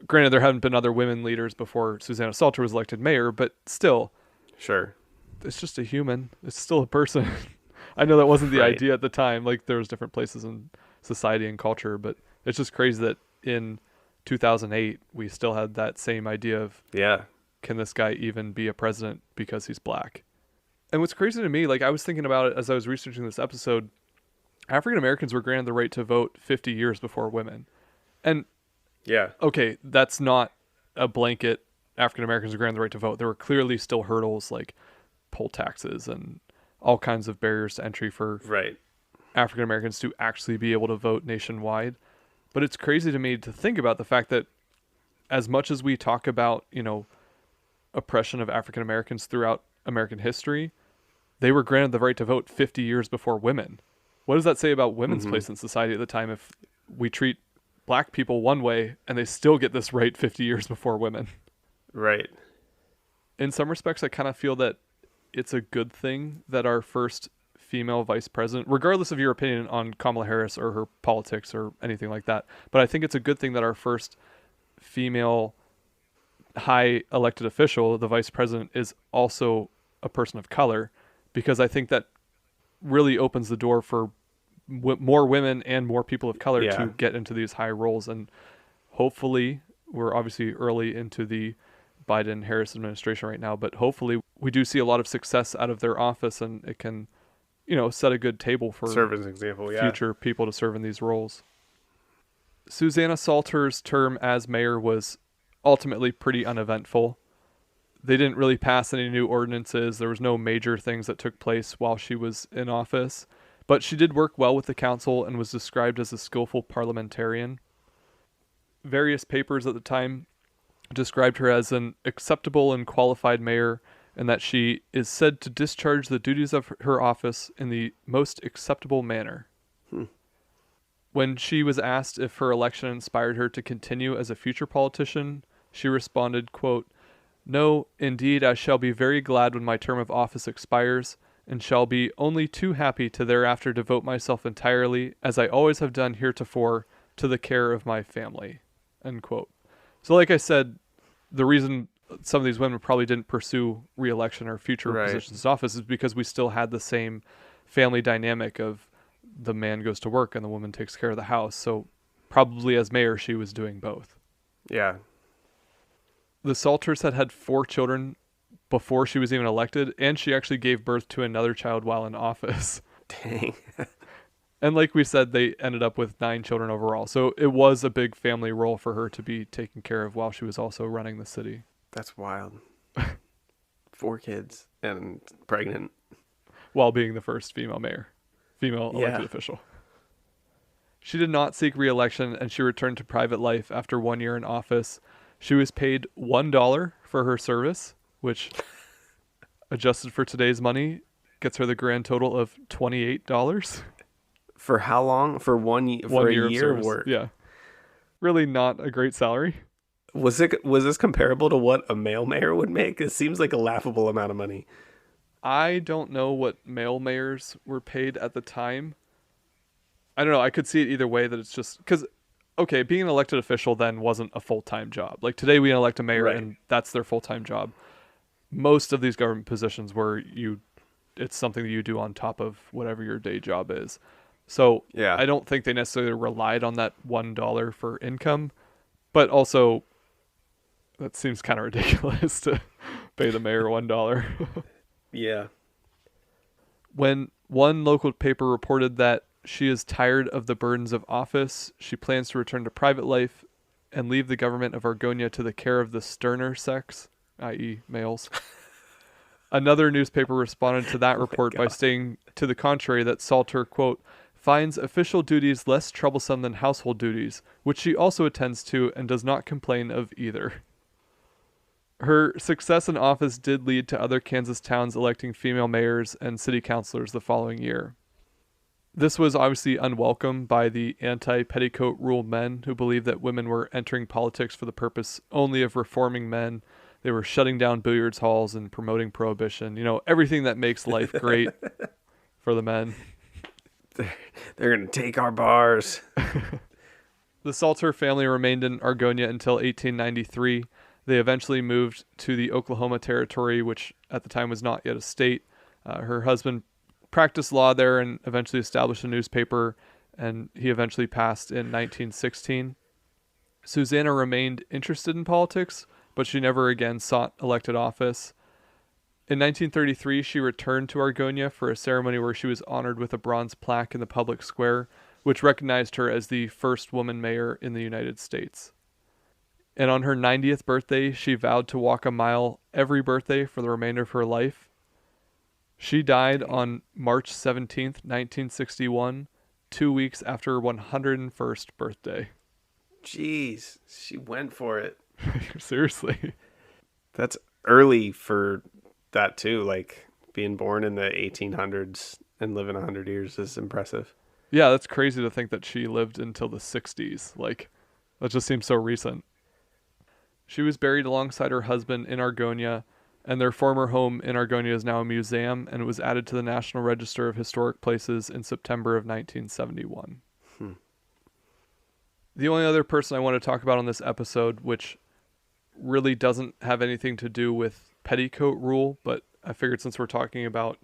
Granted, there haven't been other women leaders before Susanna Salter was elected mayor, but still. Sure. It's just a human. It's still a person. I know that wasn't the idea at the time. Like, there was different places in society and culture, but it's just crazy that in 2008, we still had that same idea of, can this guy even be a president because he's black? And what's crazy to me, like, I was thinking about it as I was researching this episode, African Americans were granted the right to vote 50 years before women. And okay, that's not a blanket African Americans were granted the right to vote. There were clearly still hurdles like poll taxes and all kinds of barriers to entry for African Americans to actually be able to vote nationwide. But it's crazy to me to think about the fact that as much as we talk about, oppression of African Americans throughout American history, they were granted the right to vote 50 years before women. What does that say about women's place in society at the time if we treat black people one way and they still get this right 50 years before women? Right. In some respects, I kind of feel that it's a good thing that our first female vice president, regardless of your opinion on Kamala Harris or her politics or anything like that, but I think it's a good thing that our first female high elected official, the vice president, is also a person of color, because I think that really opens the door for more women and more people of color to get into these high roles. And hopefully, we're obviously early into the Biden-Harris administration right now, but hopefully we do see a lot of success out of their office, and it can, set a good table for serve as an example, future people to serve in these roles. Susanna Salter's term as mayor was ultimately pretty uneventful. They didn't really pass any new ordinances. There was no major things that took place while she was in office, but she did work well with the council and was described as a skillful parliamentarian. Various papers at the time described her as an acceptable and qualified mayor, and that she is said to discharge the duties of her office in the most acceptable manner. When she was asked if her election inspired her to continue as a future politician, she responded, quote, "No, indeed, I shall be very glad when my term of office expires, and shall be only too happy to thereafter devote myself entirely, as I always have done heretofore, to the care of my family." End quote. So like I said, the reason some of these women probably didn't pursue re-election or future positions in office is because we still had the same family dynamic of the man goes to work and the woman takes care of the house. So probably as mayor, she was doing both. Yeah. The Salters had 4 children before she was even elected, and she actually gave birth to another child while in office. Dang. And like we said, they ended up with 9 children overall. So it was a big family role for her to be taken care of while she was also running the city. That's wild. 4 kids and pregnant. While being the first female elected official. She did not seek re-election, and she returned to private life after 1 year in office. She was paid $1 for her service, which, adjusted for today's money, gets her the grand total of $28. For how long? For 1 year? For a year of work? Yeah. Really not a great salary. Was this comparable to what a male mayor would make? It seems like a laughable amount of money. I don't know what male mayors were paid at the time. I don't know. I could see it either way, that it's just because, okay, being an elected official then wasn't a full-time job. Like today we elect a mayor and that's their full-time job. Most of these government positions it's something that you do on top of whatever your day job is. So I don't think they necessarily relied on that $1 for income, but also that seems kind of ridiculous to Pay the mayor $1. Yeah. When one local paper reported that she is tired of the burdens of office, she plans to return to private life and leave the government of Argonia to the care of the sterner sex, i.e. males. Another newspaper responded to that report by saying to the contrary that Salter, quote, finds official duties less troublesome than household duties, which she also attends to and does not complain of either. Her success in office did lead to other Kansas towns electing female mayors and city councilors the following year. This was obviously unwelcome by the anti-Petticoat Rule men who believed that women were entering politics for the purpose only of reforming men. They were shutting down billiards halls and promoting prohibition. You know, everything that makes life great for the men. They're going to take our bars. The Salter family remained in Argonia until 1893. They eventually moved to the Oklahoma Territory, which at the time was not yet a state. Her husband practiced law there and eventually established a newspaper, and he eventually passed in 1916. Susanna remained interested in politics, but she never again sought elected office. In 1933, she returned to Argonia for a ceremony where she was honored with a bronze plaque in the public square, which recognized her as the first woman mayor in the United States. And on her 90th birthday, she vowed to walk a mile every birthday for the remainder of her life. She died on March 17th, 1961, 2 weeks after her 101st birthday. Jeez, she went for it. Seriously. That's early for that too. Like being born in the 1800s and living 100 years is impressive. Yeah, that's crazy to think that she lived until the 60s. Like, that just seems so recent. She was buried alongside her husband in Argonia, and their former home in Argonia is now a museum, and it was added to the National Register of Historic Places in September of 1971. The only other person I want to talk about on this episode, which really doesn't have anything to do with Petticoat Rule, but I figured since we're talking about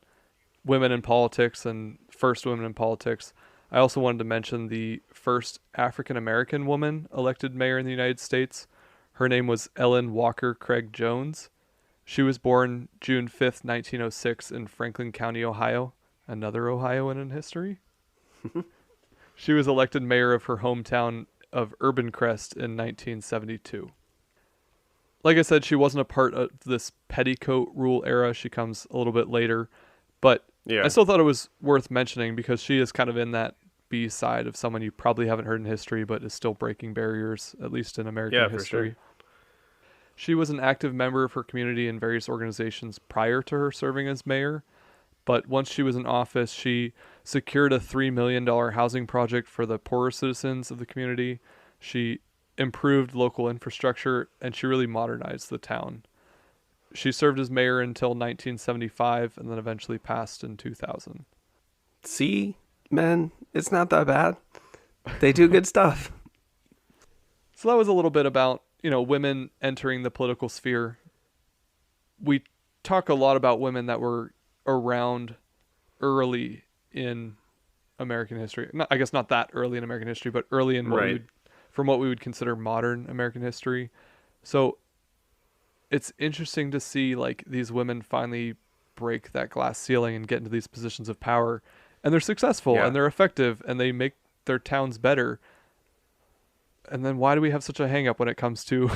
women in politics and first women in politics, I also wanted to mention the first African-American woman elected mayor in the United States. Her name was Ellen Walker Craig Jones. She was born June 5th, 1906 in Franklin County, Ohio. Another Ohioan in history. She was elected mayor of her hometown of Urban Crest in 1972. Like I said, she wasn't a part of this Petticoat Rule era. She comes a little bit later. But I still thought it was worth mentioning because she is kind of in that B side of someone you probably haven't heard in history, but is still breaking barriers, at least in American history. Sure. She was an active member of her community in various organizations prior to her serving as mayor. But once she was in office, she secured a $3 million housing project for the poorer citizens of the community. She improved local infrastructure, and she really modernized the town. She served as mayor until 1975 and then eventually passed in 2000. See, men, it's not that bad. They do good stuff. So that was a little bit about, women entering the political sphere. We talk a lot about women that were around early in American history. I guess not that early in American history, but early in what we would consider modern American history. So it's interesting to see like these women finally break that glass ceiling and get into these positions of power, and they're successful and they're effective and they make their towns better. And then why do we have such a hang up when it comes to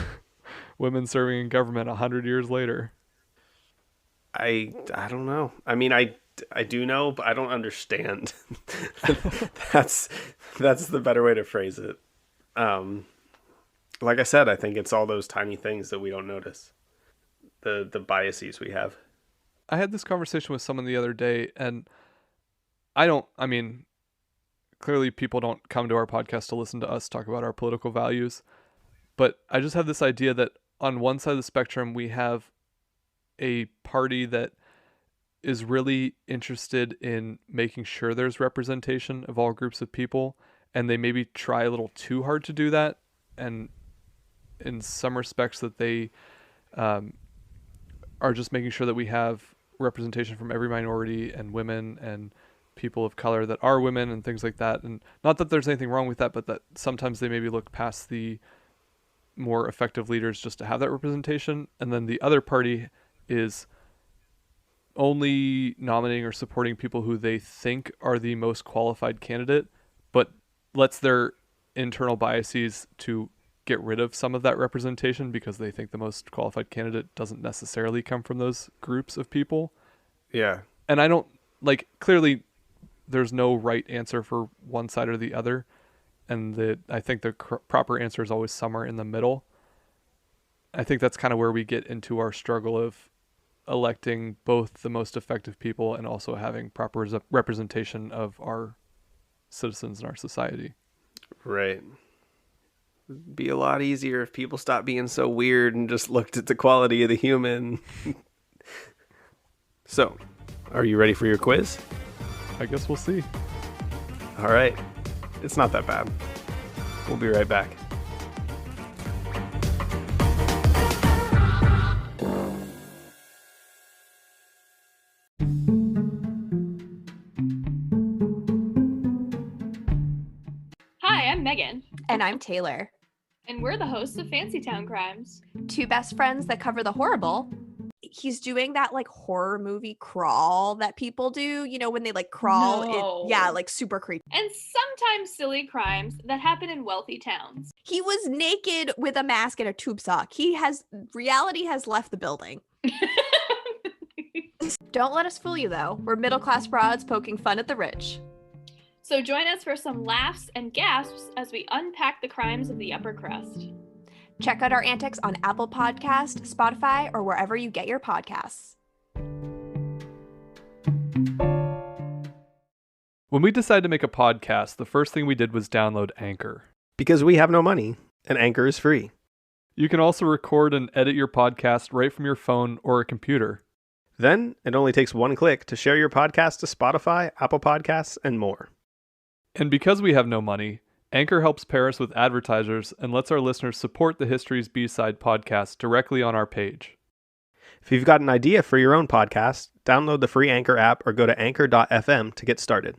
women serving in government 100 years later? I don't know. I mean, I do know, but I don't understand. That's the better way to phrase it. Like I said, I think it's all those tiny things that we don't notice. The biases we have. I had this conversation with someone the other day, and clearly people don't come to our podcast to listen to us talk about our political values, but I just have this idea that on one side of the spectrum, we have a party that is really interested in making sure there's representation of all groups of people, and they maybe try a little too hard to do that, and in some respects that they are just making sure that we have representation from every minority and women and people of color that are women and things like that. And not that there's anything wrong with that, but that sometimes they maybe look past the more effective leaders just to have that representation. And then the other party is only nominating or supporting people who they think are the most qualified candidate, but lets their internal biases to get rid of some of that representation because they think the most qualified candidate doesn't necessarily come from those groups of people. Yeah. And I don't, like, clearly there's no right answer for one side or the other. And I think the proper answer is always somewhere in the middle. I think that's kind of where we get into our struggle of electing both the most effective people and also having proper representation of our citizens in our society. Right. It'd be a lot easier if people stopped being so weird and just looked at the quality of the human. So, are you ready for your quiz? I guess we'll see. All right. It's not that bad. We'll be right back. Hi, I'm Megan, And I'm Taylor. and we're the hosts of Fancy Town Crimes. Two best friends that cover the horrible. He's doing that like horror movie crawl that people do, you know, when they like crawl. No. Yeah, like super creepy. And sometimes silly crimes that happen in wealthy towns. He was naked with a mask and a tube sock. Reality has left the building. Don't let us fool you though. We're middle class broads poking fun at the rich. So join us for some laughs and gasps as we unpack the crimes of the upper crust. Check out our antics on Apple Podcast, Spotify, or wherever you get your podcasts. When we decided to make a podcast, the first thing we did was download Anchor. Because we have no money, and Anchor is free. You can also record and edit your podcast right from your phone or a computer. Then, it only takes one click to share your podcast to Spotify, Apple Podcasts, and more. And because we have no money, Anchor helps pair us with advertisers and lets our listeners support the History's B-Side podcast directly on our page. If you've got an idea for your own podcast, download the free Anchor app or go to anchor.fm to get started.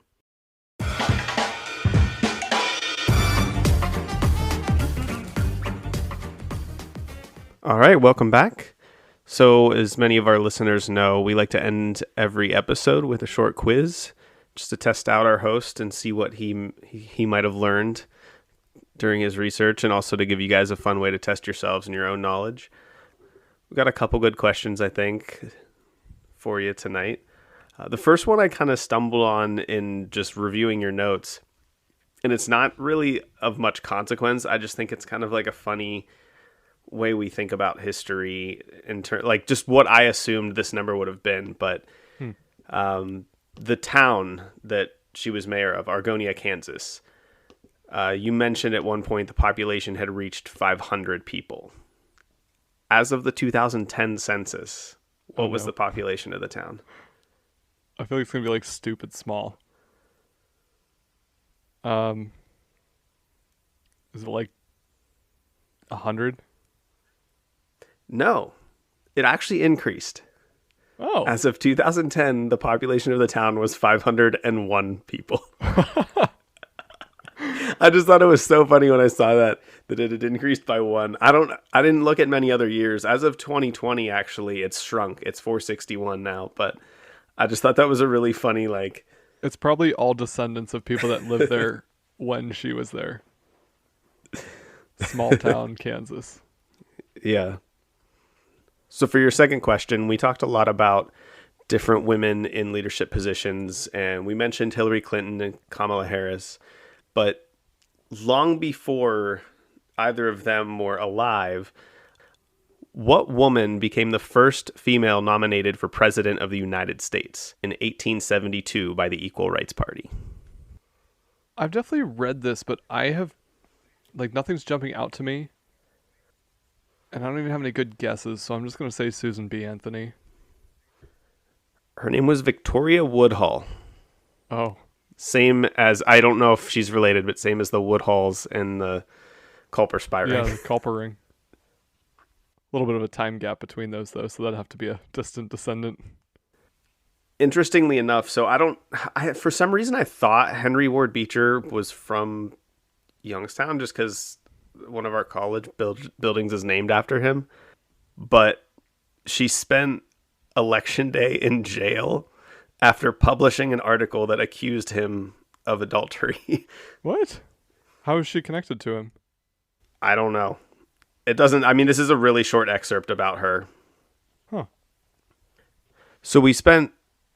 All right, welcome back. So, as many of our listeners know, we like to end every episode with a short quiz just to test out our host and see what he might have learned during his research, and also to give you guys a fun way to test yourselves and your own knowledge. We've got a couple good questions, I think, for you tonight. The first one I kind of stumbled on in just reviewing your notes, and it's not really of much consequence. I just think it's kind of like a funny way we think about history, like just what I assumed this number would have been. But the town that she was mayor of, Argonia, Kansas, you mentioned at one point the population had reached 500 people. As of the 2010 census, what was the population of the town? I feel like it's going to be like stupid small. Is it like 100? No, it actually increased. Oh. As of 2010, the population of the town was 501 people. I just thought it was so funny when I saw that it had increased by one. I didn't look at many other years. As of 2020, actually, it's shrunk. It's 461 now, but I just thought that was a really funny, like... It's probably all descendants of people that lived there when she was there. Small town, Kansas. Yeah. So for your second question, we talked a lot about different women in leadership positions, and we mentioned Hillary Clinton and Kamala Harris, but long before either of them were alive, what woman became the first female nominated for President of the United States in 1872 by the Equal Rights Party? I've definitely read this, but I have, like, nothing's jumping out to me. And I don't even have any good guesses, so I'm just going to say Susan B. Anthony. Her name was Victoria Woodhull. Oh. Same as, I don't know if she's related, but same as the Woodhulls and the Culper Spy ring. Yeah, the Culper ring. A little bit of a time gap between those, though, so that'd have to be a distant descendant. Interestingly enough, so for some reason I thought Henry Ward Beecher was from Youngstown just because one of our college buildings is named after him. But she spent Election Day in jail after publishing an article that accused him of adultery. What? How is she connected to him? I don't know. It doesn't, I mean, this is a really short excerpt about her. Huh. So we spent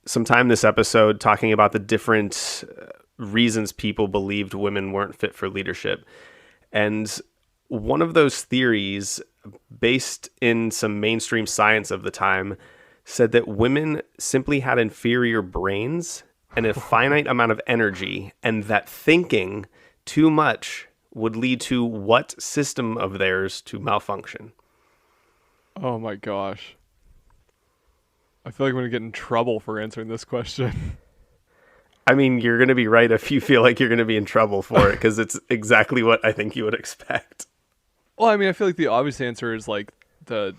some time this episode talking about the different reasons people believed women weren't fit for leadership. And one of those theories, based in some mainstream science of the time, said that women simply had inferior brains and a finite amount of energy, and that thinking too much would lead to what system of theirs to malfunction. Oh my gosh. I feel like I'm going to get in trouble for answering this question. I mean, you're going to be right if you feel like you're going to be in trouble for it, because it's exactly what I think you would expect. Well, I mean, I feel like the obvious answer is like the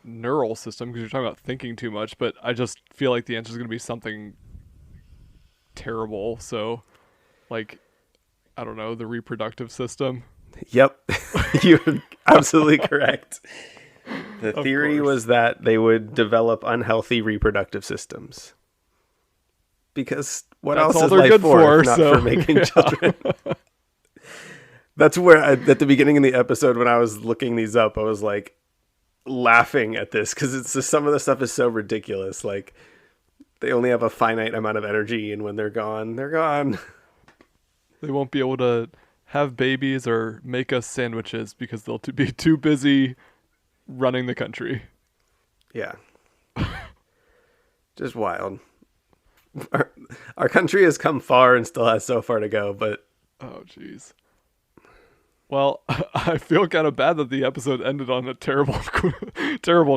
neural system, because you're talking about thinking too much, but I just feel like the answer is going to be something terrible. So, like, I don't know, the reproductive system. Yep, you're absolutely correct. The theory was that they would develop unhealthy reproductive systems. Because what That's else all is they're life good for if for, not so, for making yeah. children? That's where, at the beginning of the episode, when I was looking these up, I was like laughing at this because it's just, some of the stuff is so ridiculous. Like, they only have a finite amount of energy, and when they're gone, they're gone. They won't be able to have babies or make us sandwiches because they'll be too busy running the country. Yeah. Just wild. Our country has come far and still has so far to go, but... Oh, jeez. Well, I feel kind of bad that the episode ended on a terrible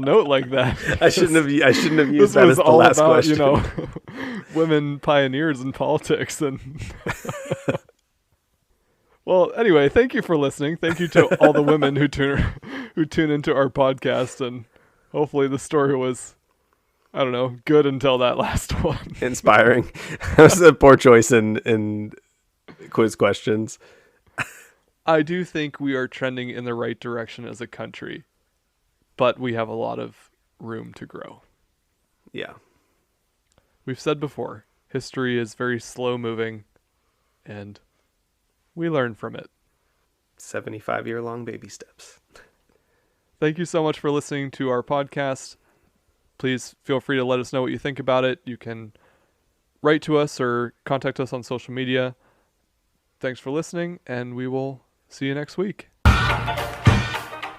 note like that. I shouldn't have used This that was as the all last about, question. Women pioneers in politics. And well, anyway, thank you for listening. Thank you to all the women who tune into our podcast, and hopefully the story was, I don't know, good until that last one. Inspiring. That was a poor choice in quiz questions. I do think we are trending in the right direction as a country, but we have a lot of room to grow. Yeah. We've said before, history is very slow moving, and we learn from it. 75-year-long baby steps. Thank you so much for listening to our podcast. Please feel free to let us know what you think about it. You can write to us or contact us on social media. Thanks for listening, and we will see you next week.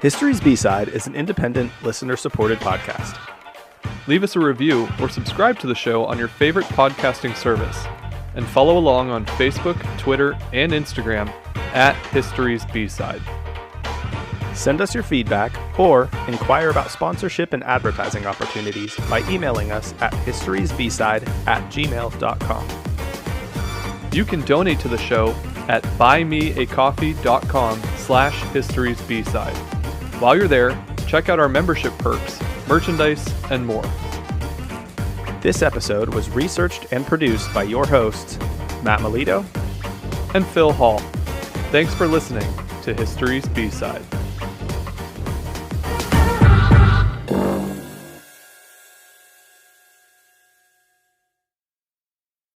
History's B-Side is an independent, listener-supported podcast. Leave us a review or subscribe to the show on your favorite podcasting service. And follow along on Facebook, Twitter, and Instagram at History's B-Side. Send us your feedback or inquire about sponsorship and advertising opportunities by emailing us at historiesbside@gmail.com. You can donate to the show at buymeacoffee.com/historiesbside. While you're there, check out our membership perks, merchandise, and more. This episode was researched and produced by your hosts, Matt Melito And Phil Hall. Thanks for listening to History's B-Side.